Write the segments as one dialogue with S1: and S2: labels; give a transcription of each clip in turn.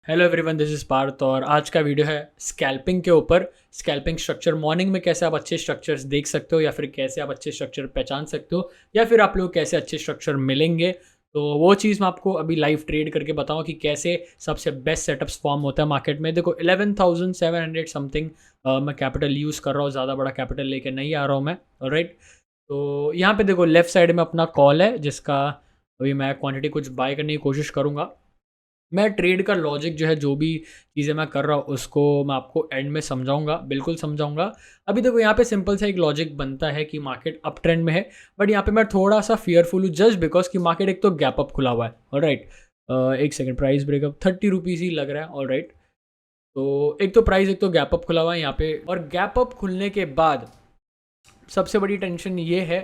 S1: Hello everyone, this is Parth और आज का वीडियो है स्कैल्पिंग के ऊपर। स्कैल्पिंग स्ट्रक्चर मॉर्निंग में कैसे आप अच्छे स्ट्रक्चर्स देख सकते हो या फिर कैसे आप अच्छे स्ट्रक्चर पहचान सकते हो या फिर आप लोग कैसे अच्छे स्ट्रक्चर मिलेंगे। तो वो चीज़ मैं आपको अभी लाइव ट्रेड करके बताऊँ कि कैसे सबसे बेस्ट सेटअप्स फॉर्म होता है मार्केट में। देखो 11,700 समथिंग मैं कैपिटल यूज़ कर रहा हूँ, ज़्यादा बड़ा कैपिटल लेके नहीं आ रहा हूँ मैं। राइट, तो यहाँ पे देखो लेफ्ट साइड में अपना कॉल है जिसका अभी मैं क्वांटिटी कुछ बाय करने की कोशिश करूँगा। मैं ट्रेड का लॉजिक जो है, जो भी चीज़ें मैं कर रहा हूँ उसको मैं आपको एंड में समझाऊंगा, बिल्कुल समझाऊंगा। अभी देखो यहाँ पे सिंपल सा एक लॉजिक बनता है कि मार्केट अप ट्रेंड में है, बट यहाँ पे मैं थोड़ा सा फियरफुल हूँ जस्ट बिकॉज कि मार्केट एक तो गैप अप खुला हुआ है। ऑलराइट, एक सेकंड, प्राइस ब्रेकअप 30 रुपीज़ ही लग रहा है। ऑलराइट, तो एक तो प्राइस एक तो गैप अप खुला हुआ है यहाँ पे, और गैप अप खुलने के बाद सबसे बड़ी टेंशन ये है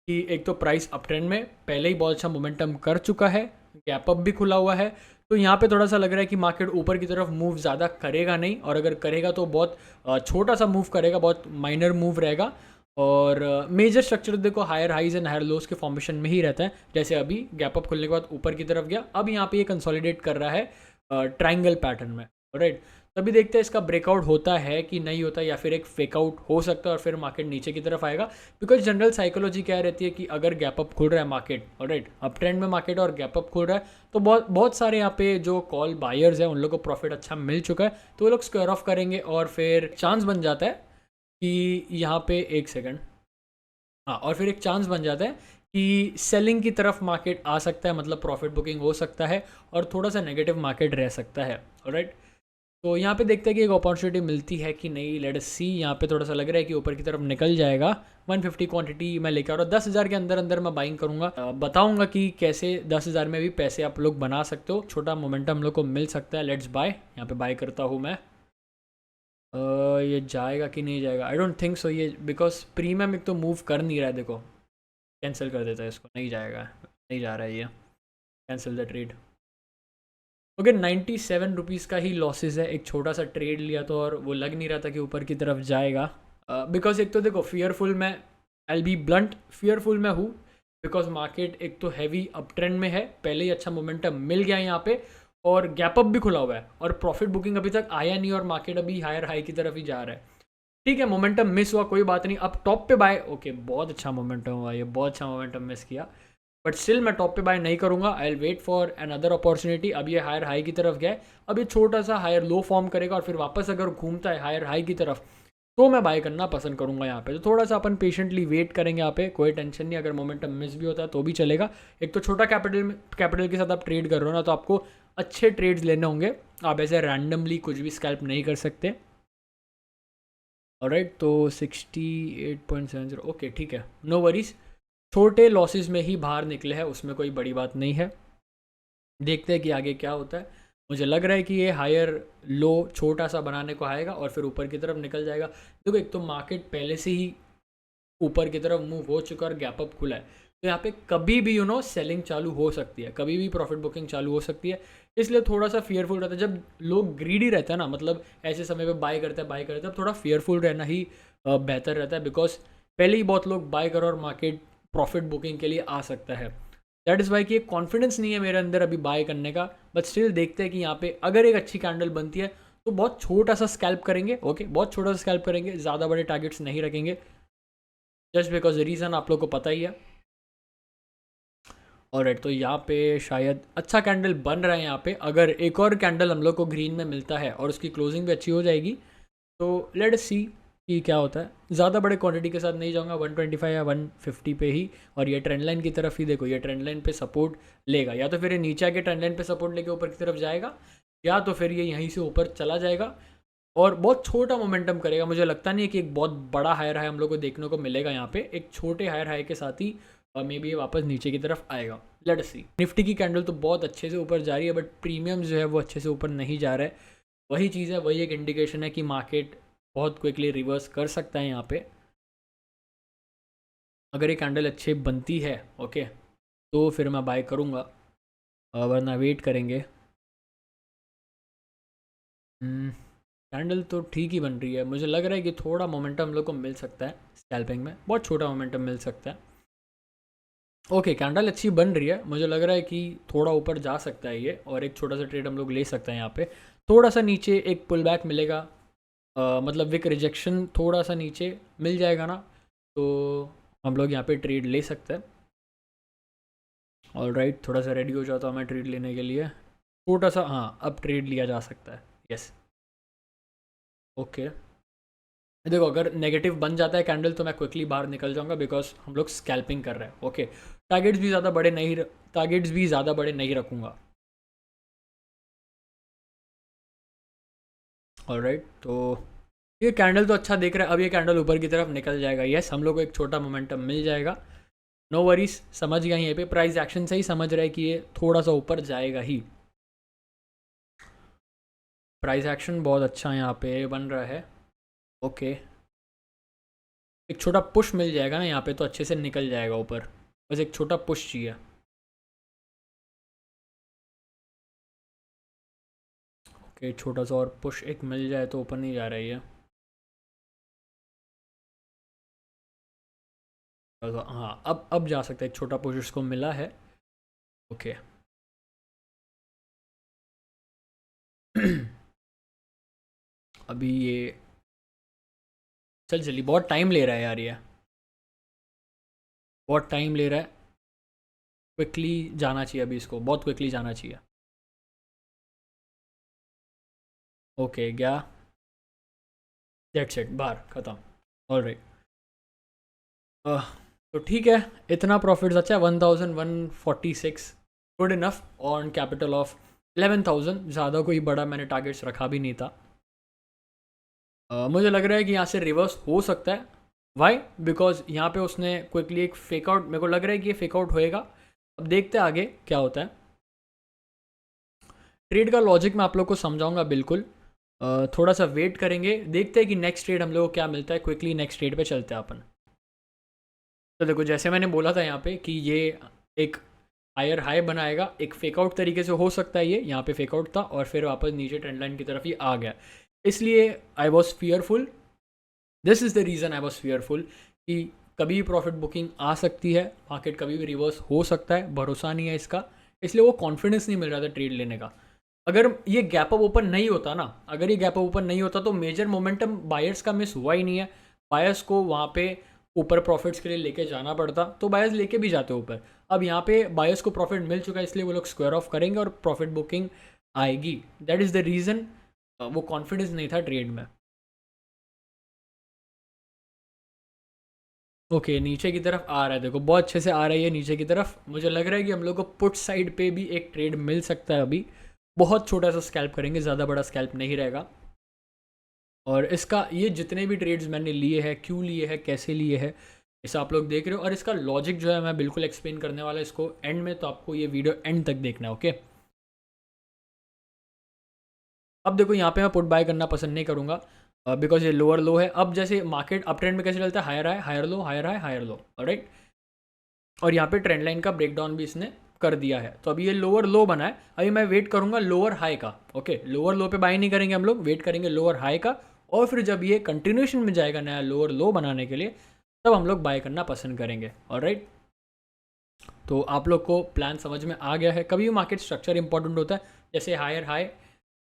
S1: कि एक तो प्राइस अप ट्रेंड में पहले ही बहुत अच्छा मोमेंटम कर चुका है, गैप अप भी खुला हुआ है। तो यहाँ पे थोड़ा सा लग रहा है कि मार्केट ऊपर की तरफ मूव ज़्यादा करेगा नहीं, और अगर करेगा तो बहुत छोटा सा मूव करेगा, बहुत माइनर मूव रहेगा। और मेजर स्ट्रक्चर देखो higher highs and higher lows के फॉर्मेशन में ही रहता है। जैसे अभी गैप अप खुलने के बाद ऊपर की तरफ गया, अब यहाँ पे ये कंसोलिडेट कर रहा है ट्राइंगल पैटर्न में। राइट, तभी देखते हैं इसका ब्रेकआउट होता है कि नहीं होता, या फिर एक फेकआउट हो सकता है और फिर मार्केट नीचे की तरफ आएगा। बिकॉज जनरल साइकोलॉजी क्या रहती है कि अगर गैप अप खुल रहा है मार्केट, राइट, अप ट्रेंड में मार्केट और गैप अप खुल रहा है, तो बहुत बहुत सारे यहाँ पे जो कॉल बायर्स हैं उन लोगों को प्रॉफिट अच्छा मिल चुका है, तो वो लोग स्क्वायर ऑफ करेंगे और फिर चांस बन जाता है कि यहाँ पे एक सेकंड, हाँ, और फिर एक चांस बन जाता है कि सेलिंग की तरफ मार्केट आ सकता है, मतलब प्रॉफिट बुकिंग हो सकता है और थोड़ा सा नेगेटिव मार्केट रह सकता है। राइट, तो यहाँ पे देखते हैं कि एक अपॉर्चुनिटी मिलती है कि नहीं। लेट अस सी, यहाँ पे थोड़ा सा लग रहा है कि ऊपर की तरफ निकल जाएगा। 150 क्वांटिटी मैं लेकर, और 10,000 के अंदर अंदर मैं बाइंग करूँगा। बताऊँगा कि कैसे 10,000 में भी पैसे आप लोग बना सकते हो, छोटा मोमेंटम हम लोग को मिल सकता है। लेट्स बाय, यहाँ पे बाय करता हूँ मैं। ये जाएगा कि नहीं जाएगा, आई डोंट थिंक सो ये, बिकॉज प्रीमियम एक तो मूव कर नहीं रहा है। देखो कैंसिल कर देता है इसको, नहीं जाएगा, नहीं जा रहा है ये, cancel the trade. Okay, 97 rupees का ही लॉसेस है, एक छोटा सा ट्रेड लिया तो, और वो लग नहीं रहा था कि ऊपर की तरफ जाएगा। बिकॉज एक तो देखो फियरफुल मैं, आई बी ब्लंट, फियरफुल मैं हूँ। बिकॉज मार्केट एक तो हैवी अप ट्रेंड में है, पहले ही अच्छा मोमेंटम मिल गया यहाँ पे, और गैप अप भी खुला हुआ है, और प्रॉफिट बुकिंग अभी तक आया नहीं, और मार्केट अभी हायर हाई की तरफ ही जा रहा है। ठीक है, मोमेंटम मिस हुआ, कोई बात नहीं, अब टॉप पे बाय। ओके, बहुत अच्छा मोमेंटम हुआ, ये बहुत अच्छा मोमेंटम मिस किया, बट स्टिल मैं टॉप पे बाय नहीं करूंगा। I will wait for another opportunity. अब ये हायर हाई की तरफ गया है, अब ये छोटा सा हायर लो फॉर्म करेगा और फिर वापस अगर घूमता है हायर हाई की तरफ, तो मैं बाय करना पसंद करूंगा यहाँ पे। तो थोड़ा सा अपन पेशेंटली वेट करेंगे यहाँ पे, कोई टेंशन नहीं, अगर मोमेंटम मिस भी होता है तो भी चलेगा। एक तो छोटा कैपिटल के साथ आप ट्रेड कर रहे हो ना, तो आपको अच्छे ट्रेड्स लेने होंगे, आप ऐसे रैंडमली कुछ भी स्कैल्प नहीं कर सकते। ऑलराइट, तो 68.70, ओके ठीक है, नो वरीज। छोटे लॉसेस में ही बाहर निकले हैं, उसमें कोई बड़ी बात नहीं है। देखते हैं कि आगे क्या होता है। मुझे लग रहा है कि ये हायर लो छोटा सा बनाने को आएगा और फिर ऊपर की तरफ निकल जाएगा। देखो एक तो मार्केट पहले से ही ऊपर की तरफ मूव हो चुका है और गैप अप खुला है, तो यहाँ पे कभी भी सेलिंग चालू हो सकती है, कभी भी प्रॉफिट बुकिंग चालू हो सकती है। इसलिए थोड़ा सा फियरफुल रहता है। जब लोग ग्रीडी रहते हैं ना, मतलब ऐसे समय पे बाय करते हैं, थोड़ा फियरफुल रहना ही बेहतर रहता है। बिकॉज पहले ही बहुत लोग बाय करो और मार्केट प्रॉफिट बुकिंग के लिए आ सकता है। दैट इज़ वाई कि एक कॉन्फिडेंस नहीं है मेरे अंदर अभी बाय करने का, बट स्टिल देखते हैं कि यहाँ पे अगर एक अच्छी कैंडल बनती है तो बहुत छोटा सा स्कैल्प करेंगे। ओके, बहुत छोटा सा स्कैल्प करेंगे, ज़्यादा बड़े टारगेट्स नहीं रखेंगे, जस्ट बिकॉज रीज़न आप लोग को पता ही है। और तो यहाँ पे शायद अच्छा कैंडल बन रहा है। यहाँ पे अगर एक और कैंडल हम लोग को ग्रीन में मिलता है और उसकी क्लोजिंग भी अच्छी हो जाएगी, तो लेट सी कि क्या होता है। ज़्यादा बड़े क्वांटिटी के साथ नहीं जाऊँगा, 125 या 150 पे ही, और ये ट्रेंड लाइन की तरफ ही। देखो ये ट्रेंड लाइन पे सपोर्ट लेगा, या तो फिर ये नीचे आके ट्रेंड लाइन पे सपोर्ट लेके ऊपर की तरफ जाएगा, या तो फिर ये यहीं से ऊपर चला जाएगा और बहुत छोटा मोमेंटम करेगा। मुझे लगता नहीं है कि एक बहुत बड़ा हायर हाई हम लोग को देखने को मिलेगा यहाँ पे। एक छोटे हायर हाई के साथ ही मे बी ये वापस नीचे की तरफ आएगा। लेट अस सी। निफ्टी की कैंडल तो बहुत अच्छे से ऊपर जा रही है, बट प्रीमियम जो है वो अच्छे से ऊपर नहीं जा रहा है। वही चीज़ है, वही एक इंडिकेशन है कि मार्केट बहुत क्विकली रिवर्स कर सकता है यहाँ पे, अगर ये कैंडल अच्छी बनती है। ओके, तो फिर मैं बाय करूँगा, वरना वेट करेंगे। कैंडल तो ठीक ही बन रही है, मुझे लग रहा है कि थोड़ा मोमेंटम हम लोग को मिल सकता है स्कैल्पिंग में, बहुत छोटा मोमेंटम मिल सकता है। ओके, कैंडल अच्छी बन रही है, मुझे लग रहा है कि थोड़ा ऊपर जा सकता है ये, और एक छोटा सा ट्रेड हम लोग ले सकते हैं यहाँ पे। थोड़ा सा नीचे एक पुल बैक मिलेगा, मतलब विक रिजेक्शन थोड़ा सा नीचे मिल जाएगा ना, तो हम लोग यहाँ पे ट्रेड ले सकते हैं। ऑल राइट, थोड़ा सा रेडी हो जाता हूँ मैं ट्रेड लेने के लिए, छोटा सा। हाँ, अब ट्रेड लिया जा सकता है। Yes, okay. देखो, अगर नेगेटिव बन जाता है कैंडल तो मैं क्विकली बाहर निकल जाऊंगा, बिकॉज हम लोग स्कैल्पिंग कर रहे हैं। ओके, टारगेट्स भी ज़्यादा बड़े नहीं रखूँगा। ऑलराइट, तो ये कैंडल तो अच्छा देख रहा है, अब ये कैंडल ऊपर की तरफ निकल जाएगा। यस, हम लोग को एक छोटा मोमेंटम मिल जाएगा। नो वरीज, समझ गया यहीं पे प्राइस एक्शन से ही समझ रहा है कि ये थोड़ा सा ऊपर जाएगा ही। प्राइस एक्शन बहुत अच्छा यहाँ पे बन रहा है। ओके, एक छोटा पुश मिल जाएगा ना यहाँ पे तो अच्छे से निकल जाएगा ऊपर, बस एक छोटा पुश चाहिए। ओके, छोटा सा और पुश एक मिल जाए तो ऊपर नहीं जा रही है। हाँ, अब जा सकता है, एक छोटा पुश उसको मिला है। ओके अभी ये चल चली, बहुत टाइम ले रहा है यार ये, बहुत टाइम ले रहा है। क्विकली जाना चाहिए अभी, इसको बहुत क्विकली जाना चाहिए। ओके, गया, दैट्स इट, बाहर ख़त्म। ऑल राइट, तो ठीक है, इतना प्रॉफिट अच्छा है, 1146, good enough on capital of 11,000। ज़्यादा कोई बड़ा मैंने टारगेट्स रखा भी नहीं था। मुझे लग रहा है कि यहाँ से रिवर्स हो सकता है। वाई? बिकॉज यहाँ पे उसने क्विकली एक फेक आउट, मेरे को लग रहा है कि ये फेक आउट होएगा। अब देखते हैं आगे क्या होता है। ट्रेड का लॉजिक मैं आप लोग को समझाऊंगा बिल्कुल। थोड़ा सा वेट करेंगे, देखते हैं कि नेक्स्ट ट्रेड हम लोग को क्या मिलता है। क्विकली नेक्स्ट ट्रेड पे चलते हैं अपन। तो देखो, जैसे मैंने बोला था यहाँ पे कि ये एक हायर हाई बनाएगा, एक फेक आउट तरीके से हो सकता है। ये यहाँ पे फेक आउट था और फिर वापस नीचे ट्रेंड लाइन की तरफ ही आ गया, इसलिए I was fearful. This is the reason I was fearful कि कभी भी प्रॉफिट बुकिंग आ सकती है, मार्केट कभी भी रिवर्स हो सकता है, भरोसा नहीं है इसका, इसलिए वो कॉन्फिडेंस नहीं मिल रहा था ट्रेड लेने का। अगर ये गैप अप ओपन नहीं होता ना, अगर ये गैप अप ओपन नहीं होता तो मेजर मोमेंटम बायर्स का मिस हुआ ही नहीं है। बायर्स को वहाँ पे ऊपर प्रॉफिट्स के लिए लेके जाना पड़ता, तो बायर्स लेके भी जाते ऊपर। अब यहाँ पे बायर्स को प्रॉफिट मिल चुका है, इसलिए वो लोग स्क्वायर ऑफ करेंगे और प्रॉफिट बुकिंग आएगी। That is the reason. वो कॉन्फिडेंस नहीं था ट्रेड में। ओके, नीचे की तरफ आ रहा है, देखो बहुत अच्छे से आ रही है नीचे की तरफ। मुझे लग रहा है कि हम लोग को पुट साइड पे भी एक ट्रेड मिल सकता है अभी। बहुत छोटा सा स्कैल्प करेंगे, ज़्यादा बड़ा स्कैल्प नहीं रहेगा। और इसका ये जितने भी ट्रेड्स मैंने लिए हैं, क्यों लिए हैं, कैसे लिए हैं, इसे आप लोग देख रहे हो। और इसका लॉजिक जो है मैं बिल्कुल एक्सप्लेन करने वाला इसको एंड में, तो आपको ये वीडियो एंड तक देखना है। ओके, अब देखो यहाँ पे मैं पुट बाय करना पसंद नहीं करूँगा, बिकॉज ये लोअर लो है। अब जैसे मार्केट अप ट्रेंड में कैसे चलता है, higher high higher low, higher high higher low, right. और यहाँ पे ट्रेंड लाइन का ब्रेकडाउन भी इसने कर दिया है, तो अभी ये लोअर लो बना है। अभी मैं वेट करूँगा लोअर हाई का। ओके, लोअर लो पे बाय नहीं करेंगे हम लोग, वेट करेंगे लोअर हाई का। और फिर जब ये कंटिन्यूशन में जाएगा नया लोअर लो बनाने के लिए, तब हम लोग बाय करना पसंद करेंगे। ऑलराइट, तो आप लोग को प्लान समझ में आ गया है। कभी भी मार्केट स्ट्रक्चर इंपॉर्टेंट होता है। जैसे हायर हाई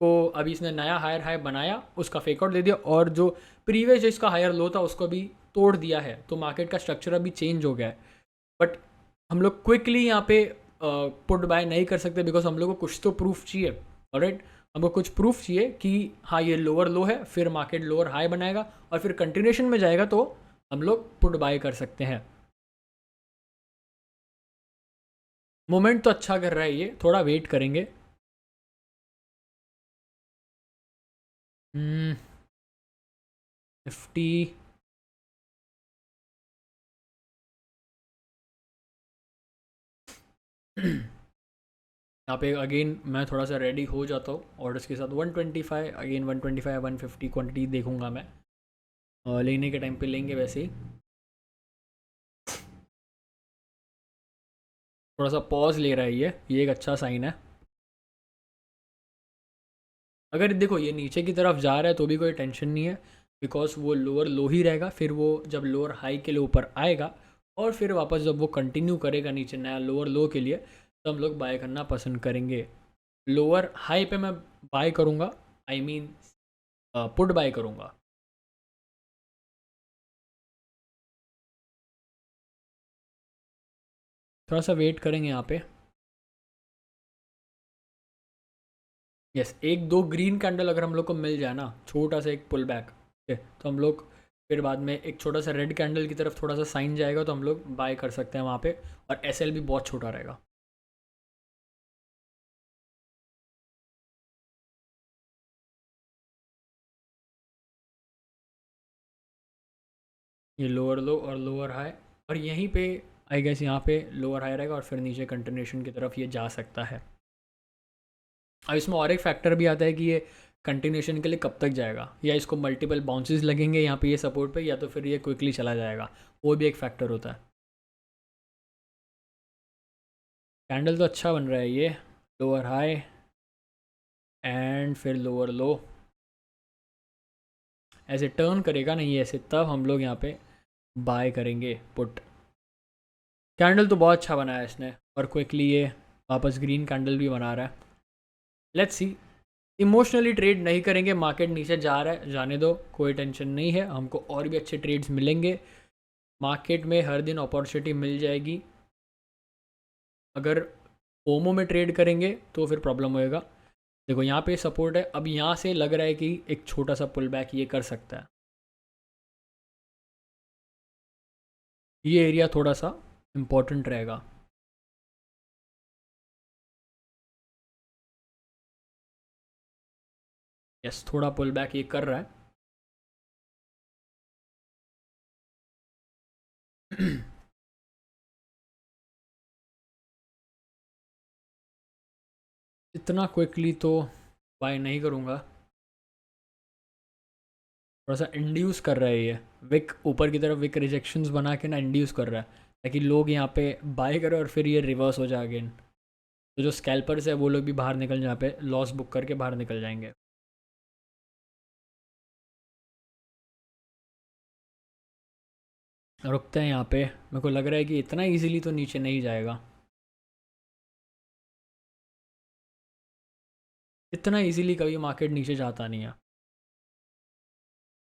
S1: को अभी इसने नया हायर हाई बनाया, उसका फेकआउट दे दिया, और जो प्रीवियस जो इसका हायर लो था उसको भी तोड़ दिया है, तो मार्केट का स्ट्रक्चर अभी चेंज हो गया है। बट हम लोग क्विकली यहाँ पे पुट बाय नहीं कर सकते, बिकॉज हम लोग को कुछ तो प्रूफ चाहिए। ऑलराइट, हमको कुछ प्रूफ चाहिए कि हाँ ये लोअर लो है, फिर मार्केट लोअर हाई बनाएगा और फिर कंटिन्यूशन में जाएगा, तो हम लोग पुट बाय कर सकते हैं। मोमेंट तो अच्छा कर रहा है ये, थोड़ा वेट करेंगे। निफ्टी यहाँ पे अगेन मैं थोड़ा सा रेडी हो जाता हूँ ऑर्डर्स के साथ। 125 अगेन, 125 150 क्वांटिटी देखूंगा मैं। लेने के टाइम पे लेंगे वैसे ही। थोड़ा सा पॉज ले रहा है ये एक अच्छा साइन है। अगर देखो ये नीचे की तरफ जा रहा है तो भी कोई टेंशन नहीं है, बिकॉज वो लोअर लो ही रहेगा। फिर वो जब लोअर हाई के लिए ऊपर आएगा और फिर वापस जब वो कंटिन्यू करेगा नीचे नया लोअर लो के लिए, तो हम लोग बाय करना पसंद करेंगे। लोअर हाई पे मैं बाय करूँगा, आई मीन पुट बाय करूँगा। थोड़ा सा वेट करेंगे यहाँ पे। यस, एक दो ग्रीन कैंडल अगर हम लोग को मिल जाए ना, छोटा सा एक पुल बैक, तो हम लोग फिर बाद में एक छोटा सा रेड कैंडल की तरफ थोड़ा सा साइन जाएगा, तो हम लोग बाय कर सकते हैं वहाँ पे, और एसएल भी बहुत छोटा रहेगा। ये लोअर लो और लोअर हाई, और यहीं पे आई गेस यहाँ पे लोअर हाई रहेगा, और फिर नीचे कंटिन्यूशन की तरफ ये जा सकता है। अब इसमें और एक फैक्टर भी आता है कि ये कंटिन्यूशन के लिए कब तक जाएगा, या इसको मल्टीपल बाउंसेस लगेंगे यहाँ पे ये सपोर्ट पे, या तो फिर ये क्विकली चला जाएगा, वो भी एक फैक्टर होता है। कैंडल तो अच्छा बन रहा है ये, लोअर हाई एंड फिर लोअर लो, ऐसे टर्न करेगा नहीं ऐसे, तब हम लोग यहाँ पे बाय करेंगे पुट। कैंडल तो बहुत अच्छा बनाया है इसने, और क्विकली ये वापस ग्रीन कैंडल भी बना रहा है। लेट्स सी, इमोशनली ट्रेड नहीं करेंगे, मार्केट नीचे जा रहा है जाने दो, कोई टेंशन नहीं है, हमको और भी अच्छे ट्रेड्स मिलेंगे मार्केट में, हर दिन अपॉर्चुनिटी मिल जाएगी। अगर ओमो में ट्रेड करेंगे तो फिर प्रॉब्लम होएगा। देखो यहाँ पे सपोर्ट है, अब यहाँ से लग रहा है कि एक छोटा सा पुल बैक ये कर सकता है, ये एरिया थोड़ा सा इम्पोर्टेंट रहेगा। यस, थोड़ा पुल बैक ये कर रहा है। इतना क्विकली तो बाय नहीं करूँगा, थोड़ा सा इंड्यूस कर रहा है ये विक ऊपर की तरफ, विक रिजेक्शंस बना के ना इंड्यूस कर रहा है, ताकि लोग यहाँ पे बाय करें और फिर ये रिवर्स हो जाए अगेन, तो जो स्कैल्पर्स है वो लोग भी बाहर निकल जाए, पे लॉस बुक करके बाहर निकल जाएंगे। रुकते हैं यहाँ पे, मेरे को लग रहा है कि इतना इजीली तो नीचे नहीं जाएगा, इतना इजीली कभी मार्केट नीचे जाता नहीं है।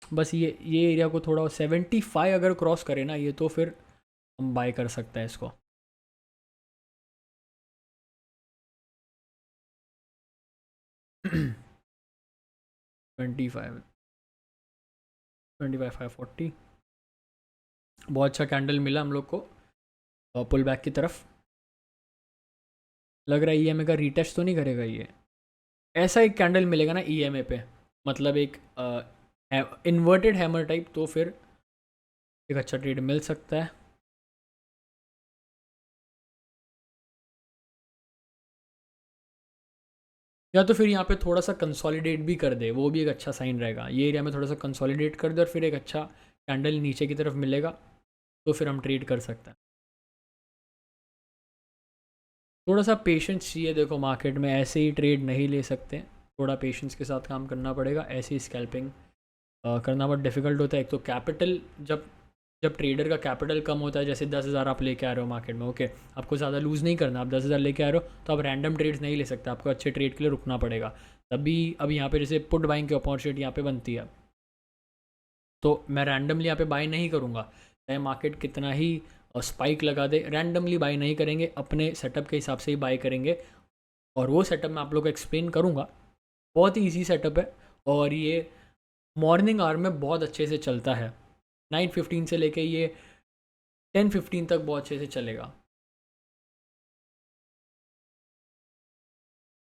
S1: बस ये एरिया को थोड़ा 75 अगर क्रॉस करे ना ये, तो फिर हम बाय कर सकते हैं इसको। ट्वेंटी फाइव, 25, 540, बहुत अच्छा कैंडल मिला हम लोग को पुल बैक की तरफ। लग रहा है ईएमए का रीटेस्ट तो नहीं करेगा ये, ऐसा एक कैंडल मिलेगा ना ईएमए पे, मतलब एक इन्वर्टेड हैमर टाइप, तो फिर एक अच्छा ट्रेड मिल सकता है। या तो फिर यहाँ पे थोड़ा सा कंसोलिडेट भी कर दे, वो भी एक अच्छा साइन रहेगा, ये एरिया में थोड़ा सा कंसोलिडेट कर दे और फिर एक अच्छा कैंडल नीचे की तरफ मिलेगा, तो फिर हम ट्रेड कर सकते हैं। थोड़ा सा पेशेंस चाहिए, देखो मार्केट में ऐसे ही ट्रेड नहीं ले सकते, थोड़ा पेशेंस के साथ काम करना पड़ेगा, ऐसे ही स्कैल्पिंग करना बहुत डिफ़िकल्ट होता है। एक तो कैपिटल, जब जब ट्रेडर का कैपिटल कम होता है, जैसे 10,000 आप लेके आ रहे हो मार्केट में, ओके, आपको ज़्यादा लूज़ नहीं करना, आप 10,000 लेके आ रहे हो, तो आप रैंडम ट्रेड्स नहीं ले सकते, आपको अच्छे ट्रेड के लिए रुकना पड़ेगा। तभी अब यहाँ पे जैसे पुट बाइंग की अपॉर्चुनिटी यहाँ पे बनती है, तो मैं रैंडमली यहाँ पे बाई नहीं करूँगा, चाहे मार्केट कितना ही स्पाइक लगा दे, रैंडमली बाई नहीं करेंगे, अपने सेटअप के हिसाब से ही बाई करेंगे। और वो सेटअप मैं आप लोग को एक्सप्लेन करूँगा, बहुत ही ईजी सेटअप है, और ये मॉर्निंग आवर में बहुत अच्छे से चलता है, 9:15 से लेके ये 10:15 तक बहुत अच्छे से चलेगा।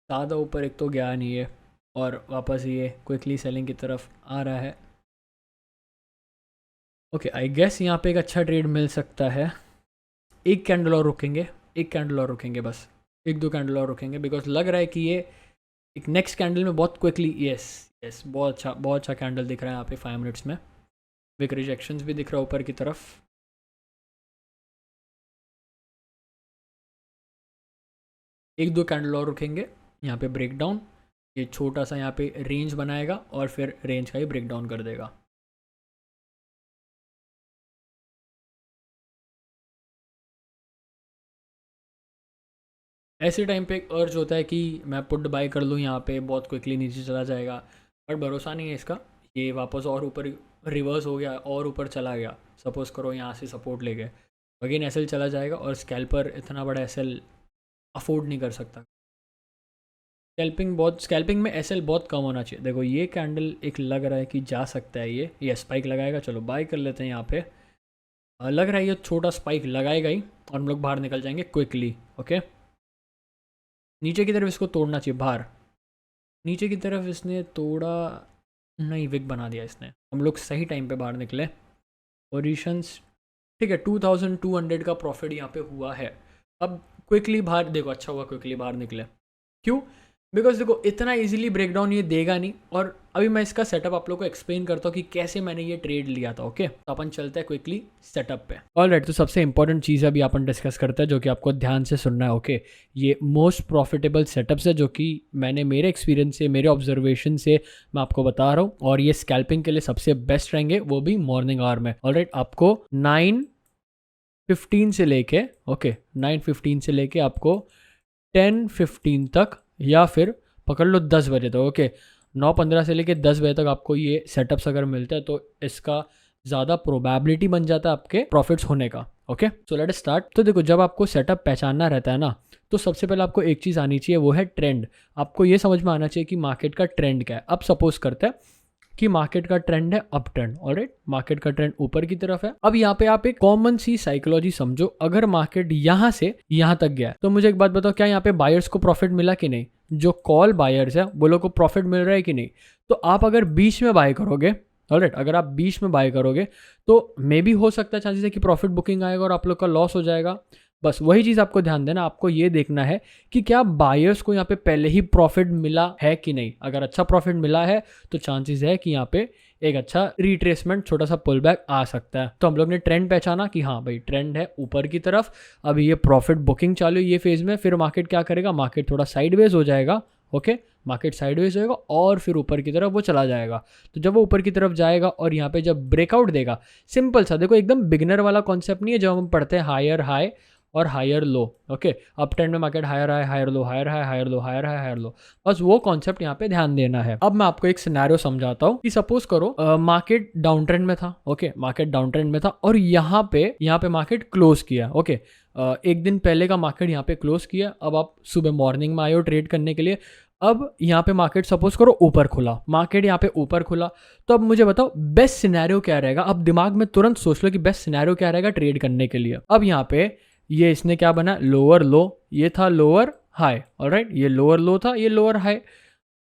S1: ज़्यादा ऊपर एक तो गया नहीं है, और वापस ये क्विकली सेलिंग की तरफ आ रहा है। ओके, आई गेस यहाँ पे एक अच्छा ट्रेड मिल सकता है, एक कैंडल और रुकेंगे, एक कैंडल और रुकेंगे, बस एक दो कैंडल और रुकेंगे, बिकॉज लग रहा है कि ये एक नेक्स्ट कैंडल में बहुत क्विकली, यस यस, बहुत अच्छा कैंडल दिख रहा है यहाँ पे 5 मिनट्स में, विक रिजेक्शंस भी दिख रहा है ऊपर की तरफ। एक दो कैंडल और रुकेंगे, यहाँ पे ब्रेक डाउन, ये छोटा सा यहाँ पे रेंज बनाएगा और फिर रेंज का ही ब्रेक डाउन कर देगा। ऐसे टाइम पे एक अर्ज होता है कि मैं पुट बाय कर लूँ यहाँ पे, बहुत क्विकली नीचे चला जाएगा, बट भरोसा नहीं है इसका। ये वापस और ऊपर रिवर्स हो गया और ऊपर चला गया, सपोज़ करो यहाँ से सपोर्ट लेके अगेन एसएल चला जाएगा, और स्कैल्पर इतना बड़ा एसएल अफोर्ड नहीं कर सकता। स्कैल्पिंग में एसएल बहुत कम होना चाहिए। देखो ये कैंडल एक लग रहा है कि जा सकता है, ये स्पाइक लगाएगा, चलो बाय कर लेते हैं यहाँ पे। लग रहा है ये छोटा स्पाइक लगाएगा ही और हम लोग बाहर निकल जाएंगे क्विकली। ओके, नीचे की तरफ इसको तोड़ना चाहिए, बाहर नीचे की तरफ इसने तोड़ा नहीं, विक बना दिया इसने। हम लोग सही टाइम पे बाहर निकले। पोजीशंस ठीक है, 2200 का प्रॉफिट यहाँ पे हुआ है। अब क्विकली बाहर देखो, अच्छा हुआ क्विकली बाहर निकले। क्यों? बिकॉज देखो इतना इजीली ब्रेकडाउन ये देगा नहीं, और अभी मैं इसका सेटअप आप लोग को एक्सप्लेन करता हूँ कि कैसे मैंने ये ट्रेड लिया था। ओके, तो अपन चलते हैं क्विकली सेटअप पे। ऑलराइट, तो सबसे इंपॉर्टेंट चीज़ अभी अपन डिस्कस करते हैं जो कि आपको ध्यान से सुनना है। ओके, ये मोस्ट प्रॉफिटेबल सेटअप्स है जो कि मैंने मेरे एक्सपीरियंस से, मेरे ऑब्जर्वेशन से मैं आपको बता रहा हूँ, और ये स्कैल्पिंग के लिए सबसे बेस्ट रहेंगे, वो भी मॉर्निंग आवर में। ऑलराइट, आपको 9:15 से लेके 9:15 से लेके आपको 10:15 तक, या फिर पकड़ लो 10 बजे तक। ओके, 9:15 से लेके 10 बजे तक आपको ये सेटअप्स अगर मिलता है तो इसका ज़्यादा प्रोबेबिलिटी बन जाता है आपके प्रॉफिट्स होने का। Okay, so let start. तो देखो, जब आपको सेटअप पहचानना रहता है ना, तो सबसे पहले आपको एक चीज़ आनी चाहिए, वो है ट्रेंड। आपको ये समझ में आना चाहिए कि मार्केट का ट्रेंड क्या है। अब सपोज करते हैं कि मार्केट का ट्रेंड है अप ट्रेंड। ऑलराइट, मार्केट का ट्रेंड ऊपर की तरफ है। अब यहाँ पे आप एक कॉमन सी साइकोलॉजी समझो, अगर मार्केट यहाँ से यहाँ तक गया है तो मुझे एक बात बताओ, क्या यहाँ पे बायर्स को प्रॉफिट मिला कि नहीं? जो कॉल बायर्स है वो लोग को प्रॉफिट मिल रहा है कि नहीं? तो आप अगर बीच में बाय करोगे, ऑलराइट, अगर आप बीच में बाय करोगे तो मे भी हो सकता है चांसेस है कि प्रॉफिट बुकिंग आएगा और आप लोग का लॉस हो जाएगा। बस वही चीज़ आपको ध्यान देना, आपको ये देखना है कि क्या बायर्स को यहाँ पे पहले ही प्रॉफिट मिला है कि नहीं। अगर अच्छा प्रॉफिट मिला है तो चांसेस है कि यहाँ पे एक अच्छा रिट्रेसमेंट, छोटा सा पुल बैक आ सकता है। तो हम लोग ने ट्रेंड पहचाना कि हाँ भाई ट्रेंड है ऊपर की तरफ, अभी ये प्रॉफिट बुकिंग चालू है ये फेज में। फिर मार्केट क्या करेगा? मार्केट थोड़ा साइडवेज हो जाएगा। ओके, मार्केट साइडवेज होएगा और फिर ऊपर की तरफ वो चला जाएगा। तो जब वो ऊपर की तरफ जाएगा और यहाँ पे जब ब्रेकआउट देगा, सिंपल सा देखो, एकदम बिगिनर वाला कॉन्सेप्ट नहीं है जब हम पढ़ते हैं हायर हाई और higher low. Okay, up trend में market higher high, higher low, higher high, higher low, higher high, higher low, बस वो कॉन्सेप्ट यहाँ पे ध्यान देना है। अब मैं आपको एक सिनेरियो समझाता हूँ कि सपोज करो मार्केट डाउन ट्रेंड में था। ओके, मार्केट डाउन ट्रेंड में था और यहाँ पे मार्केट क्लोज किया। ओके, एक दिन पहले का मार्केट यहाँ पे क्लोज किया। अब आप सुबह मॉर्निंग में आए हो ट्रेड करने के लिए। अब यहाँ पे मार्केट सपोज करो ऊपर खुला, मार्केट यहाँ पे ऊपर खुला, तो अब मुझे बताओ बेस्ट सिनेरियो क्या रहेगा। अब दिमाग में तुरंत सोच लो कि बेस्ट सिनेरियो क्या रहेगा ट्रेड करने के लिए। अब यहाँ पे ये इसने क्या बना, लोअर लो, ये था लोअर हाई। ऑलराइट, ये लोअर लो था, ये लोअर हाई।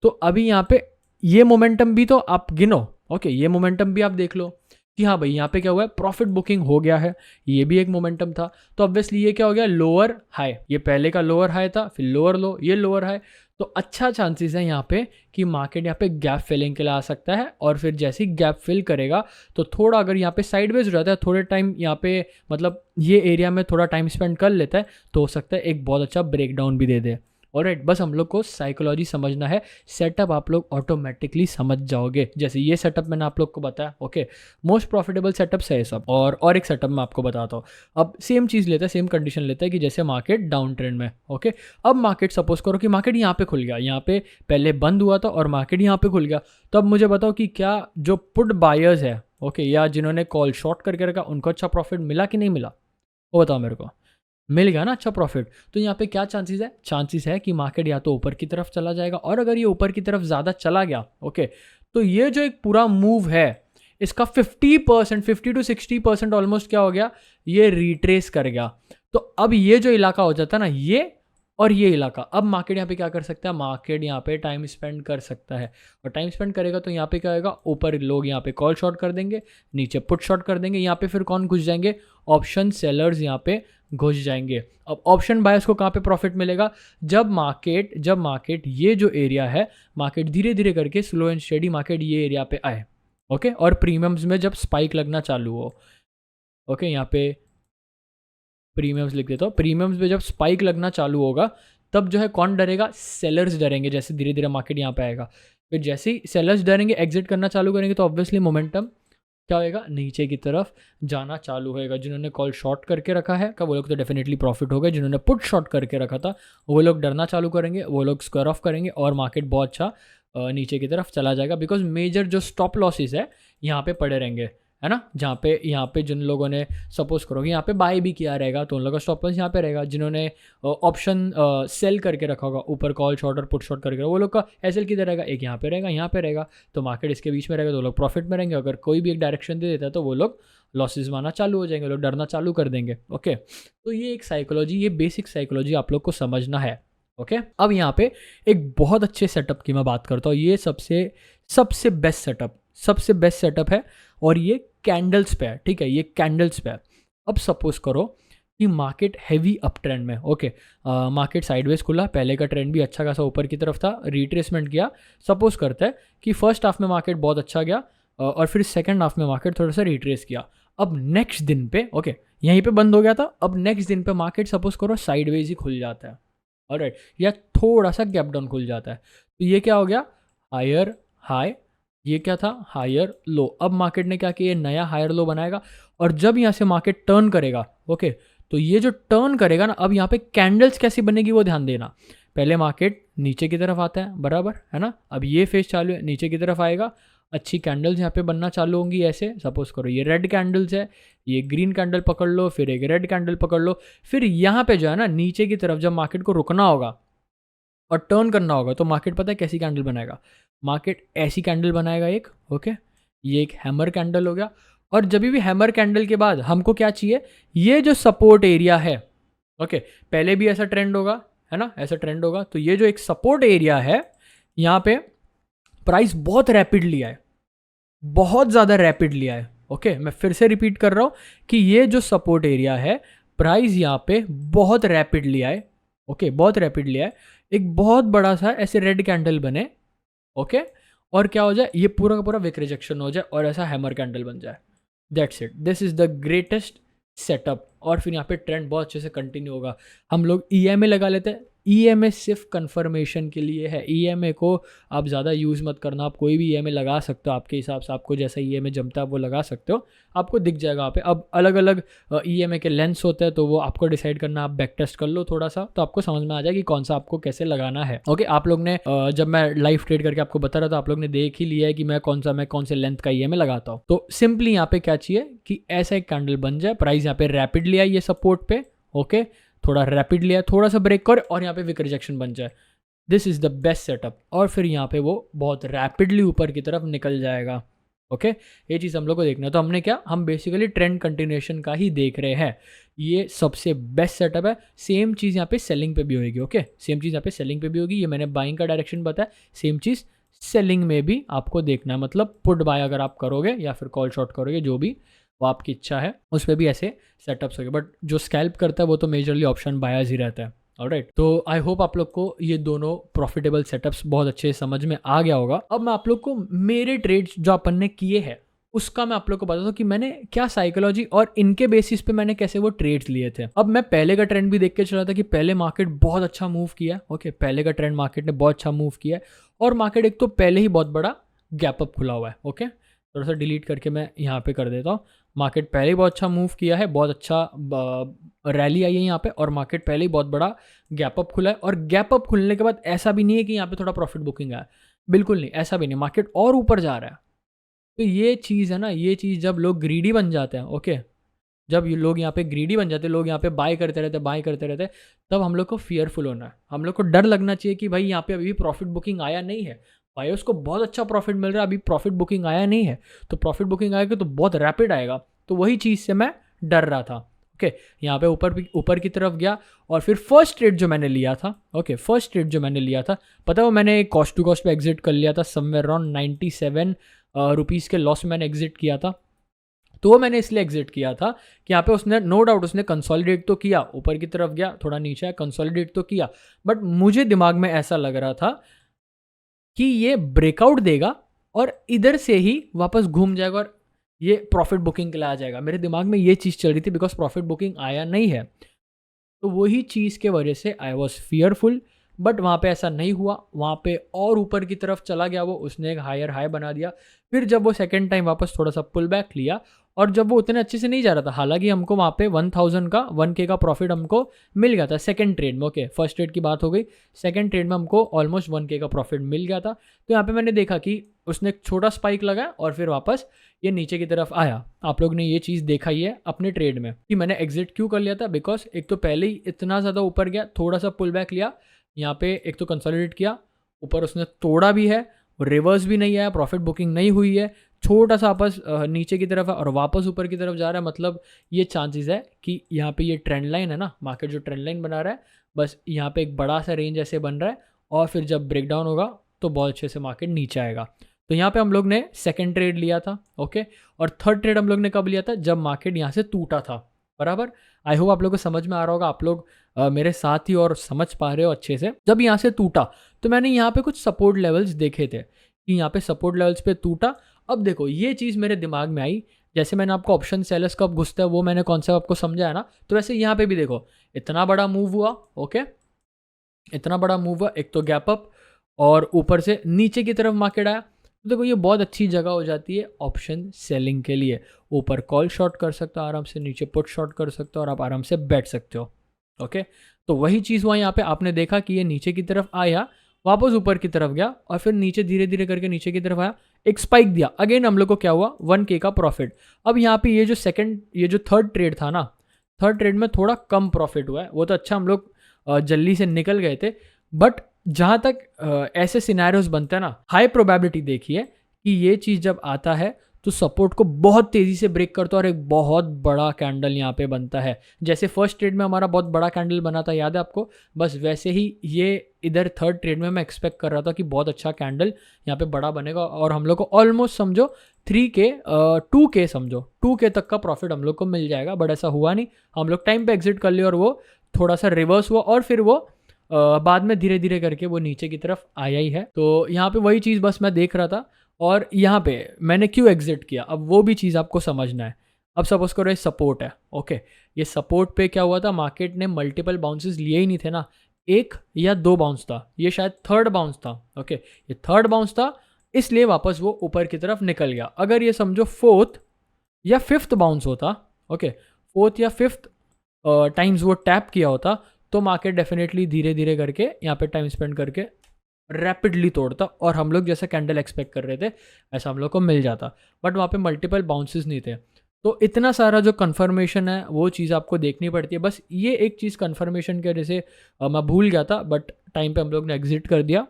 S1: तो अभी यहाँ पे ये मोमेंटम भी तो आप गिनो। ओके, ये मोमेंटम भी आप देख लो कि हाँ भाई यहाँ पे क्या हुआ है, प्रॉफिट बुकिंग हो गया है। ये भी एक मोमेंटम था, तो ऑब्वियसली ये क्या हो गया, लोअर हाई। ये पहले का लोअर हाई था, फिर लोअर लो, ये लोअर हाई। तो अच्छा चांसेस है यहाँ पे कि मार्केट यहाँ पे गैप फिलिंग के लिए आ सकता है, और फिर जैसे ही गैप फिल करेगा तो थोड़ा अगर यहाँ पे साइडवेज हो जाता है, थोड़े टाइम यहाँ पे मतलब ये एरिया में थोड़ा टाइम स्पेंड कर लेता है, तो हो सकता है एक बहुत अच्छा ब्रेकडाउन भी दे दे। ऑलराइट, बस हम लोग को साइकोलॉजी समझना है, सेटअप आप लोग ऑटोमेटिकली समझ जाओगे। जैसे ये सेटअप मैंने आप लोग को बताया। ओके, मोस्ट प्रॉफिटेबल सेटअप्स है ये सब। और एक सेटअप मैं आपको बताता हूँ। अब सेम चीज़ लेता है, सेम कंडीशन लेता है कि जैसे मार्केट डाउन ट्रेंड में। ओके, अब मार्केट सपोज करो कि मार्केट यहाँ पे खुल गया, यहाँ पे पहले बंद हुआ था और मार्केट यहाँ पे खुल गया। तो अब मुझे बताओ कि क्या जो पुट बायर्स है, ओके, या जिन्होंने कॉल शॉर्ट करके रखा, उनको अच्छा प्रॉफिट मिला कि नहीं मिला? वो बताओ मेरे को। मिल गया ना अच्छा प्रॉफिट। तो यहाँ पे क्या चांसेस है कि मार्केट या तो ऊपर की तरफ चला जाएगा, और अगर ये ऊपर की तरफ ज़्यादा चला गया, ओके, तो ये जो एक पूरा मूव है इसका 50%, 50 to 60% ऑलमोस्ट क्या हो गया, ये रिट्रेस कर गया। तो अब ये जो इलाका हो जाता है ना, ये और ये इलाका, अब मार्केट यहाँ पे क्या कर सकता है, मार्केट यहाँ पे टाइम स्पेंड कर सकता है। और टाइम स्पेंड करेगा तो यहाँ पे क्या होगा, ऊपर लोग यहाँ पे कॉल शॉर्ट कर देंगे, नीचे पुट शॉर्ट कर देंगे। यहाँ पे फिर कौन घुस जाएंगे, ऑप्शन सेलर्स यहाँ पे घुस जाएंगे। अब ऑप्शन बायर्स को कहाँ पे प्रॉफिट मिलेगा, जब मार्केट ये जो एरिया है, मार्केट धीरे धीरे करके स्लो एंड स्टेडी मार्केट ये एरिया पे आए। ओके, और प्रीमियम्स में जब स्पाइक लगना चालू हो। ओके, यहाँ पे प्रीमियम्स लिख देता हूँ। प्रीमियम्स में जब स्पाइक लगना चालू होगा तब जो है कौन डरेगा, सेलर्स डरेंगे। जैसे धीरे धीरे मार्केट यहाँ पे आएगा, फिर जैसे ही सेलर्स डरेंगे, एग्जिट करना चालू करेंगे, तो ऑब्वियसली मोमेंटम क्या होएगा, नीचे की तरफ जाना चालू होएगा। जिन्होंने कॉल शॉर्ट करके रखा है का वो लोग तो डेफिनेटली प्रॉफिट हो गए, जिन्होंने पुट शॉर्ट करके रखा था वो लोग डरना चालू करेंगे, वो लोग स्क्वायर ऑफ करेंगे और मार्केट बहुत अच्छा नीचे की तरफ चला जाएगा। बिकॉज मेजर जो स्टॉप लॉसेस है यहाँ पे पड़े रहेंगे, है ना। जहाँ पे यहाँ पे जिन लोगों ने सपोज करोगे यहाँ पे बाय भी किया रहेगा तो उन लोगों का स्टॉप लॉस यहाँ पे रहेगा। जिन्होंने ऑप्शन सेल करके रखा होगा, ऊपर कॉल शॉर्ट और पुट शॉर्ट करके, वो लोग का एसएल किधर रहेगा, एक यहाँ पे रहेगा, यहाँ पे रहेगा, तो मार्केट इसके बीच में रहेगा तो लोग प्रॉफिट में रहेंगे। अगर कोई भी एक डायरेक्शन दे देता है तो वो लोग लॉसेज माना चालू हो जाएंगे, लोग डरना चालू कर देंगे। ओके, तो ये एक साइकोलॉजी, ये बेसिक साइकोलॉजी आप लोग को समझना है। ओके, अब यहाँ पे एक बहुत अच्छे सेटअप की मैं बात करता हूँ। ये सबसे बेस्ट सेटअप है और ये कैंडल्स पे है, ठीक है, ये कैंडल्स पे है। अब सपोज करो कि मार्केट हैवी अप ट्रेंड में, ओके, मार्केट साइडवेज खुला, पहले का ट्रेंड भी अच्छा खासा ऊपर की तरफ था, रिट्रेसमेंट किया। सपोज करते हैं कि फर्स्ट हाफ में मार्केट बहुत अच्छा गया और फिर सेकंड हाफ में मार्केट थोड़ा सा रिट्रेस किया। अब नेक्स्ट दिन पे, ओके, यहीं पे बंद हो गया था, अब नेक्स्ट दिन पे मार्केट सपोज करो साइडवेज ही खुल जाता है, ऑलराइट, या थोड़ा सा गैप डाउन खुल जाता है। तो ये क्या हो गया, हायर हाई, ये क्या था, हायर लो। अब मार्केट ने क्या किया, ये नया हायर लो बनाएगा और जब यहाँ से मार्केट टर्न करेगा, ओके, तो ये जो टर्न करेगा ना, अब यहाँ पे कैंडल्स कैसी बनेगी वो ध्यान देना। पहले मार्केट नीचे की तरफ आता है, बराबर है ना, अब ये फेज चालू है, नीचे की तरफ आएगा, अच्छी कैंडल्स यहाँ पे बनना चालू होंगी। ऐसे सपोज करो ये रेड कैंडल्स है, ये ग्रीन कैंडल पकड़ लो, फिर एक रेड कैंडल पकड़ लो, फिर यहाँ पे जो है ना नीचे की तरफ जब मार्केट को रुकना होगा और टर्न करना होगा तो मार्केट पता है कैसी कैंडल बनाएगा, मार्केट ऐसी कैंडल बनाएगा एक, ओके, ये एक हैमर कैंडल हो गया। और जब भी हैमर कैंडल के बाद हमको क्या चाहिए, ये जो सपोर्ट एरिया है, ओके, पहले भी ऐसा ट्रेंड होगा, है ना, ऐसा ट्रेंड होगा, तो ये जो एक सपोर्ट एरिया है यहाँ पे प्राइस बहुत रैपिडली आए, बहुत ज़्यादा रैपिडली आए। ओके, मैं फिर से रिपीट कर रहा हूँ कि ये जो सपोर्ट एरिया है प्राइस यहाँ पे बहुत रैपिडली आए, ओके, बहुत रैपिडली आए, एक बहुत बड़ा सा ऐसे रेड कैंडल बने, ओके, और क्या हो जाए, ये पूरा का पूरा विक रिजेक्शन हो जाए और ऐसा हैमर कैंडल बन जाए। That's it, this is the greatest setup. और फिर यहाँ पे ट्रेंड बहुत अच्छे से कंटिन्यू होगा। हम लोग ईएमए लगा लेते हैं, ईएमए सिर्फ कंफर्मेशन के लिए है, ईएमए को आप ज़्यादा यूज़ मत करना। आप कोई भी ईएमए लगा सकते हो, आपके हिसाब से आपको जैसा ईएमए जमता है वो लगा सकते हो, आपको दिख जाएगा वहाँ पे। अब अलग अलग ईएमए के लेंस होते हैं तो वो आपको डिसाइड करना, आप बैक टेस्ट कर लो थोड़ा सा तो आपको समझ में आ जाए कि कौन सा आपको कैसे लगाना है। ओके, आप लोग ने जब मैं लाइव ट्रेड करके आपको बता रहा था, आप लोग ने देख ही लिया है कि मैं कौन से लेंथ का ईएमए लगाता हूँ। तो सिंपली यहाँ पे क्या चाहिए कि ऐसा एक कैंडल बन जाए, प्राइस यहाँ पे रैपिडली आई ये सपोर्ट पे, ओके, थोड़ा रैपिडली है, थोड़ा सा ब्रेक कर और यहाँ पे विक रिजेक्शन बन जाए, this is the best setup. और फिर यहाँ पे वो बहुत रैपिडली ऊपर की तरफ निकल जाएगा। ओके, ये चीज़ हम लोग को देखना है। तो हमने क्या, हम बेसिकली ट्रेंड कंटिन्यूएशन का ही देख रहे हैं, ये सबसे बेस्ट सेटअप है। सेम चीज़ यहाँ पे सेलिंग पे भी होगी, ओके, सेम चीज़ यहाँ पे सेलिंग पे भी होगी। ये मैंने बाइंग का डायरेक्शन बताया, सेम चीज़ सेलिंग में भी आपको देखना है। मतलब पुट बाय अगर आप करोगे या फिर कॉल शॉर्ट करोगे, जो भी वो आपकी इच्छा है, उस पर भी ऐसे सेटअप्स हो गए। बट जो स्कैल्प करता है वो तो मेजरली ऑप्शन बायर्स ही रहता है। ऑलराइट, तो आई होप आप लोग को ये दोनों प्रॉफिटेबल सेटअप्स बहुत अच्छे समझ में आ गया होगा। अब मैं आप लोग को मेरे ट्रेड्स जो अपन ने किए हैं उसका मैं आप लोग को बताता हूँ कि मैंने क्या साइकोलॉजी और इनके बेसिस पे मैंने कैसे वो ट्रेड्स लिए थे। अब मैं पहले का ट्रेंड भी देख के चला था कि पहले मार्केट बहुत अच्छा मूव किया, ओके, पहले का ट्रेंड मार्केट ने बहुत अच्छा मूव किया और मार्केट एक तो पहले ही बहुत बड़ा गैप अप खुला हुआ है। ओके, थोड़ा सा डिलीट करके मैं यहाँ पे कर देता हूँ। मार्केट पहले ही बहुत अच्छा मूव किया है, बहुत अच्छा रैली आई है यहाँ पे और मार्केट पहले ही बहुत बड़ा गैप अप खुला है। और गैप अप खुलने के बाद ऐसा भी नहीं है कि यहाँ पे थोड़ा प्रॉफिट बुकिंग आया, बिल्कुल नहीं, ऐसा भी नहीं, मार्केट और ऊपर जा रहा है। तो ये चीज़ है ना, ये चीज़ जब लोग ग्रीडी बन जाते हैं, ओके, जब ये लोग यहाँ पे ग्रीडी बन जाते हैं, लोग यहाँ पे बाय करते रहते, तब हम लोग को फियरफुल होना है। हम लोग को डर लगना चाहिए कि भाई यहाँ पे अभी भी प्रॉफिट बुकिंग आया नहीं है, भाई उसको बहुत अच्छा प्रॉफिट मिल रहा है, अभी प्रॉफिट बुकिंग आया नहीं है, तो प्रॉफिट बुकिंग आएगा तो बहुत रैपिड आएगा। तो वही चीज़ से मैं डर रहा था। ओके, यहाँ पे ऊपर की तरफ गया और फिर फर्स्ट ट्रेड जो मैंने लिया था, ओके, फर्स्ट ट्रेड जो मैंने लिया था, पता है वो मैंने कॉस्ट टू कॉस्ट पे एग्जिट कर लिया था, समवेयर अराउंड 97 रुपीज़ के लॉस में मैंने एग्जिट किया था। तो वो मैंने इसलिए एग्जिट किया था कि यहाँ पे उसने नो डाउट उसने कंसोलिडेट तो किया, ऊपर की तरफ गया, थोड़ा नीचे है, कंसोलिडेट तो किया, बट मुझे दिमाग में ऐसा लग रहा था कि ये ब्रेकआउट देगा और इधर से ही वापस घूम जाएगा और ये प्रॉफिट बुकिंग के लिए आ जाएगा। मेरे दिमाग में ये चीज़ चल रही थी बिकॉज प्रॉफिट बुकिंग आया नहीं है। तो वही चीज़ के वजह से आई वॉज फियरफुल, बट वहाँ पे ऐसा नहीं हुआ, वहाँ पे और ऊपर की तरफ चला गया वो, उसने एक हायर हाई बना दिया। फिर जब वो सेकेंड टाइम वापस थोड़ा सा पुल बैक लिया और जब वो उतने अच्छे से नहीं जा रहा था, हालांकि हमको वहाँ पे 1000 का 1K का प्रॉफिट हमको मिल गया था सेकंड ट्रेड में। ओके, फर्स्ट ट्रेड की बात हो गई, सेकंड ट्रेड में हमको ऑलमोस्ट 1K का प्रॉफिट मिल गया था। तो यहाँ पे मैंने देखा कि उसने एक छोटा स्पाइक लगाया और फिर वापस ये नीचे की तरफ आया। आप लोग ने ये चीज़ देखा ही है अपने ट्रेड में कि मैंने एग्जिट क्यों कर लिया था, बिकॉज एक तो पहले ही इतना ज़्यादा ऊपर गया, थोड़ा सा पुल बैक लिया, यहाँ पे एक तो कंसोलिडेट किया, ऊपर उसने तोड़ा भी है, रिवर्स भी नहीं आया, प्रॉफिट बुकिंग नहीं हुई है, छोटा सा वापस नीचे की तरफ है और वापस ऊपर की तरफ जा रहा है। मतलब ये चांसेस है कि यहाँ पे ये ट्रेंड लाइन है ना, मार्केट जो ट्रेंड लाइन बना रहा है, बस यहाँ पे एक बड़ा सा रेंज ऐसे बन रहा है और फिर जब ब्रेक डाउन होगा तो बहुत अच्छे से मार्केट नीचे आएगा। तो यहाँ पे हम लोग ने सेकंड ट्रेड लिया था। ओके, और थर्ड ट्रेड हम लोग ने कब लिया था, जब मार्केट यहाँ से टूटा था। बराबर, आई होप आप लोग को समझ में आ रहा होगा, आप लोग मेरे साथ ही और समझ पा रहे हो अच्छे से। जब यहाँ से टूटा तो मैंने यहाँ पे कुछ सपोर्ट लेवल्स देखे थे कि यहाँ पे सपोर्ट लेवल्स पे टूटा। अब देखो ये चीज़ मेरे दिमाग में आई, जैसे मैंने आपको ऑप्शन सेलर्स कब घुसता है वो मैंने कॉन्सेप्ट आपको समझाया ना, तो वैसे यहाँ पे भी देखो इतना बड़ा मूव हुआ। ओके, इतना बड़ा मूव हुआ, एक तो गैप अप और ऊपर से नीचे की तरफ मार्केट आया। तो देखो ये बहुत अच्छी जगह हो जाती है ऑप्शन सेलिंग के लिए। ऊपर कॉल शॉर्ट कर सकते हो आराम से, नीचे पुट शॉर्ट कर सकते हो और आप आराम से बैठ सकते हो। ओके, तो वही चीज़ हुआ यहाँ पे, आपने देखा कि ये नीचे की तरफ आया, वापस ऊपर की तरफ गया और फिर नीचे धीरे धीरे करके नीचे की तरफ आया, एक स्पाइक दिया, अगेन हम लोग को क्या हुआ 1K का प्रॉफिट। अब यहाँ पे ये जो थर्ड ट्रेड था ना, थर्ड ट्रेड में थोड़ा कम प्रॉफिट हुआ है, वो तो अच्छा हम लोग जल्दी से निकल गए थे। बट जहाँ तक ऐसे सिनेरियोज बनते हैं ना, हाई प्रोबेबिलिटी देखिए कि ये चीज़ जब आता है तो सपोर्ट को बहुत तेज़ी से ब्रेक करता है और एक बहुत बड़ा कैंडल यहाँ पे बनता है। जैसे फर्स्ट ट्रेड में हमारा बहुत बड़ा कैंडल बना था, याद है आपको, बस वैसे ही ये इधर थर्ड ट्रेड में मैं एक्सपेक्ट कर रहा था कि बहुत अच्छा कैंडल यहाँ पे बड़ा बनेगा और हम लोग को ऑलमोस्ट समझो 3K 2K समझो 2K तक का प्रॉफिट हम लोग को मिल जाएगा। बट ऐसा हुआ नहीं, हम लोग टाइम पे एग्जिट कर लिए और वो थोड़ा सा रिवर्स हुआ और फिर वो बाद में धीरे धीरे करके वो नीचे की तरफ आया ही है। तो यहाँ पे वही चीज़ बस मैं देख रहा था और यहाँ पे मैंने क्यों एग्जिट किया, अब वो भी चीज़ आपको समझना है। अब सपोज करो ये सपोर्ट है। ओके, ये सपोर्ट पे क्या हुआ था, मार्केट ने मल्टीपल बाउंसेस लिए ही नहीं थे ना, एक या दो बाउंस था, ये शायद थर्ड बाउंस था। ओके, ये थर्ड बाउंस था, इसलिए वापस वो ऊपर की तरफ निकल गया। अगर ये समझो फोर्थ या फिफ्थ बाउंस होता, ओके, फोर्थ या फिफ्थ टाइम्स वो टैप किया होता तो मार्केट डेफिनेटली धीरे धीरे करके यहाँ पे टाइम स्पेंड करके रैपिडली तोड़ता और हम लोग जैसा कैंडल एक्सपेक्ट कर रहे थे ऐसा हम लोग को मिल जाता। बट वहाँ पे मल्टीपल बाउंसेस नहीं थे। तो इतना सारा जो कन्फर्मेशन है वो चीज़ आपको देखनी पड़ती है। बस ये एक चीज़ कन्फर्मेशन के वजह से मैं भूल गया था, बट टाइम पे हम लोग ने एग्जिट कर दिया,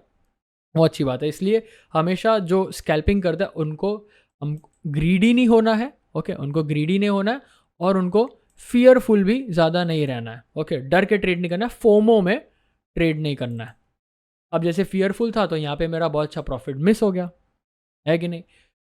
S1: वो अच्छी बात है। इसलिए हमेशा जो स्कैल्पिंग करता है उनको हम ग्रीडी नहीं होना है। ओके, उनको ग्रीडी नहीं होना है और उनको फियरफुल भी ज़्यादा नहीं रहना है। ओके, डर के ट्रेड नहीं करना है, फोमो में ट्रेड नहीं करना है। अब जैसे फियरफुल था तो यहाँ पे मेरा बहुत अच्छा प्रॉफिट मिस हो गया, है कि नहीं।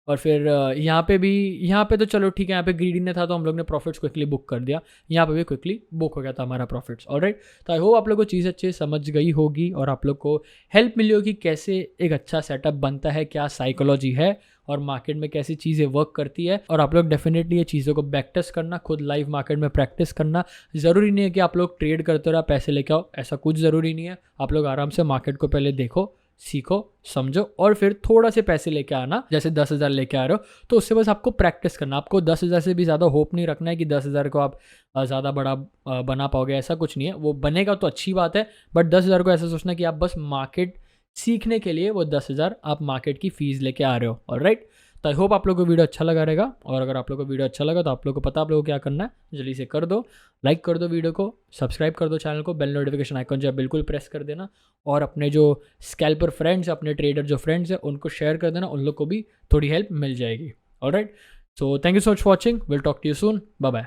S1: और फिर यहाँ पे भी, यहाँ पे तो चलो ठीक है, यहाँ पे ग्रीडी ने था तो हम लोग ने प्रॉफिट्स क्विकली बुक कर दिया, यहाँ पे भी क्विकली बुक हो गया था हमारा प्रॉफिट्स। ऑलराइट, तो आई होप आप लोग को चीज़ अच्छे समझ गई होगी और आप लोग को हेल्प मिली होगी कैसे एक अच्छा सेटअप बनता है, क्या साइकोलॉजी है और मार्केट में कैसी चीज़ें वर्क करती है। और आप लोग डेफिनेटली ये चीज़ों को बैक टेस्ट करना, खुद लाइव मार्केट में प्रैक्टिस करना। ज़रूरी नहीं है कि आप लोग ट्रेड करते रहो पैसे लेके आओ, ऐसा कुछ ज़रूरी नहीं है। आप लोग आराम से मार्केट को पहले देखो, सीखो, समझो और फिर थोड़ा से पैसे लेके आना। जैसे 10,000 लेके आ रहे हो तो उससे बस आपको प्रैक्टिस करना। आपको 10,000 से भी ज़्यादा होप नहीं रखना है कि 10,000 को आप ज़्यादा बड़ा बना पाओगे, ऐसा कुछ नहीं है। वो बनेगा तो अच्छी बात है, बट 10,000 को ऐसा सोचना कि आप बस मार्केट सीखने के लिए वो 10,000 आप मार्केट की फ़ीस लेके आ रहे हो। ऑलराइट, तो आई होप आप लोगों को वीडियो अच्छा लगा रहेगा। और अगर आप लोगों को वीडियो अच्छा लगा तो आप लोगों को पता आप लोगों को क्या करना है, जल्दी से कर दो, लाइक कर दो वीडियो को, सब्सक्राइब कर दो चैनल को, बेल नोटिफिकेशन आइकन जो है बिल्कुल प्रेस कर देना और अपने जो स्कैल्पर फ्रेंड्स, अपने ट्रेडर जो फ्रेंड्स हैं उनको शेयर कर देना, उन लोग को भी थोड़ी हेल्प मिल जाएगी। Alright, so thank you so much for watching, will talk to you soon, bye bye.